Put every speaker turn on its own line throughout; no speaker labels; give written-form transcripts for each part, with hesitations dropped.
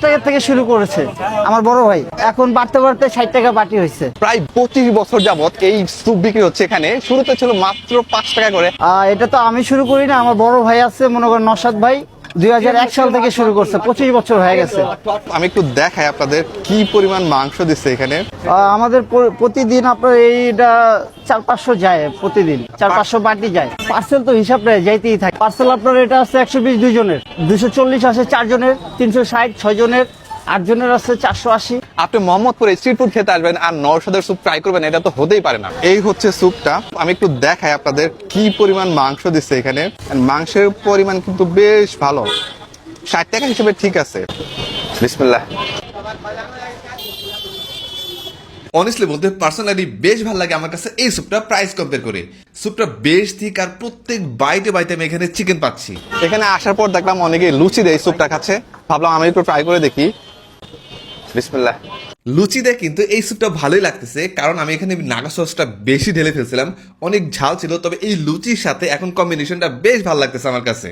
টাকা থেকে শুরু করেছে আমার বড় ভাই, এখন বাড়তে বাড়তে 60 টাকা বাটি হয়েছে।
প্রায় 25 বছর যাবত এই স্যুপ বিক্রি হচ্ছে এখানে। শুরুতে ছিল মাত্র 5 টাকা করে।
এটা তো আমি শুরু করি না, আমার বড় ভাই আছে, মনে করেন নওশাদ ভাই 2001 সাল থেকে শুরু করছে, 25 বছর হয়ে গেছে।
আমি একটু দেখাই আপনাদের কি পরিমাণ মাংস দিচ্ছে এখানে।
আমাদের প্রতিদিন আপনার এইটা 400-500 যায়, প্রতিদিন 400-500 বাটি যায়। পার্সেল তো হিসাব নেই, যাইতেই থাকে পার্সেল। আপনার এটা আছে 120 2 জনের, 240 আছে 4 জনের, 360 6 জনের, 8 জনের আছে 480।
আপনি মোহাম্মদপুরে স্ট্রিট ফুড খেতে আসবেন আর নওশাদের স্যুপ ট্রাই করবেন, এটা তো হতেই পারে না। এই হচ্ছে স্যুপটা। আমি একটু দেখাই আপনাদের কি পরিমাণ মাংস দিচ্ছে এখানে। মাংসের পরিমাণ কিন্তু বেশ ভালো, 60 টাকা হিসেবে ঠিক আছে। বিসমিল্লাহ।
অনেস্টলি বলতে পার্সোনালি বেশ ভালো লাগে আমার কাছে এই স্যুপটা প্রাইস কম্পেয়ার করে। স্যুপটা বেশ ঠিক আর প্রত্যেক বাইটে বাইটে আমি এখানে চিকেন পাচ্ছি।
এখানে আসার পর দেখলাম অনেকে লুচি দেয় স্যুপটা খাচ্ছে, ভাবলাম আমি একটু ট্রাই করে দেখি। বিসমিল্লাহ।
লুচি দেয় কিন্তু এই স্যুপটা ভালোই লাগতেছে, কারণ আমি এখানে নাগা সসটা বেশি ঢেলে ফেলছিলাম, অনেক ঝাল ছিল। তবে এই লুচির সাথে এখন কম্বিনেশনটা বেশ ভালো লাগতেছে আমার কাছে।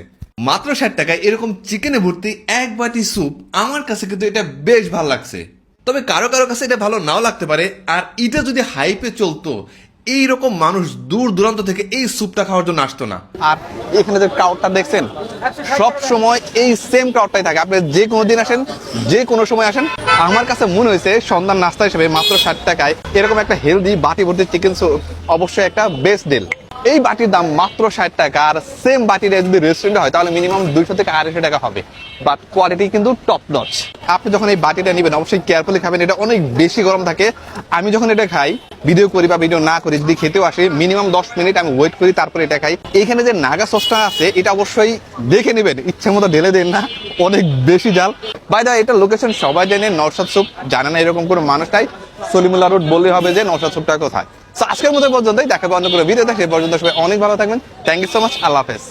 মাত্র 60 টাকায় এরকম চিকেনে ভর্তি এক বাটি স্যুপ, আমার কাছে কিন্তু এটা বেশ ভালো লাগছে। তবে কারো কারো কাছে এটা ভালো নাও লাগতে পারে। আর এটা যদি হাইপে চলতো, এইরকম মানুষ দূর দূরান্ত থেকে এই স্যুপটা খাওয়ার জন্য আসতো না।
আর এখানে যে ক্রাউডটা দেখছেন, সব সময় এই সেম ক্রাউডটাই থাকে। আপনি যে কোনো দিন আসেন, যে কোনো সময় আসেন। আমার কাছে মনে হয়েছে সন্ধ্যার নাস্তা হিসেবে মাত্র 60 টাকায় এরকম একটা হেলদি বাটি ভর্তি চিকেন স্যুপ অবশ্যই একটা বেস্ট ডিল। এই বাটির দাম মাত্র 60 টাকা, আর সেম বাটিটা যদি রেস্টুরেন্টে হয় তাহলে মিনিমাম 200 থেকে 250 টাকা হবে। বাট কোয়ালিটি কিন্তু টপ নচ। আপনি যখন এই বাটিটা নেবেন অবশ্যই কেয়ারফুলি খাবেন, এটা অনেক বেশি গরম থাকে। আমি যখন এটা খাই, ভিডিও করি বা ভিডিও না করি, যদি খেতেও আসে মিনিমাম 10 মিনিট আমি ওয়েট করি, তারপরে এটা খাই। এখানে যে নাগা সসটা আছে এটা অবশ্যই দেখে নেবেন, ইচ্ছে মতো ঢেলে দেন না, অনেক বেশি জাল। বাই দা এটা লোকেশন সবাই জানে, নওশাদ স্যুপ জানে না এরকম কোনো মানুষটাই। সলিমুল্লাহ রোড বললেই হবে যে নওশাদ স্যুপটা কোথায়। আজকের মতো পর্যন্তই, দেখা হবে অন্য কোনো ভিডিওতে। সে পর্যন্ত সবাই অনেক ভালো থাকবেন। থ্যাংক ইউ সো মাচ, আল্লাহ হাফেজ।